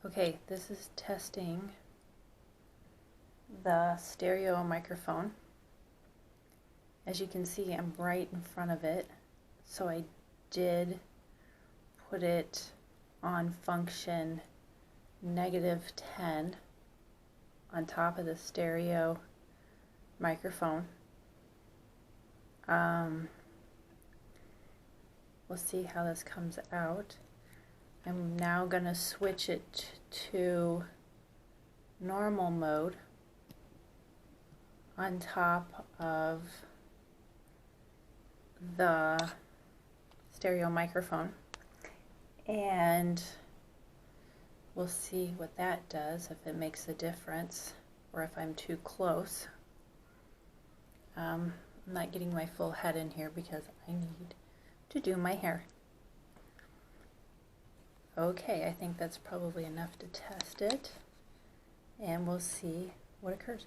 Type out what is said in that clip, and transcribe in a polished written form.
Okay, this is testing the stereo microphone. As you can see, I'm right in front of it, so I did put it on function -10 on top of the stereo microphone. We'll see how this comes out. I'm now going to switch it to normal mode on top of the stereo microphone, and we'll see what that does, if it makes a difference or if I'm too close. I'm not getting my full head in here because I need to do my hair. Okay, I think that's probably enough to test it, and we'll see what occurs.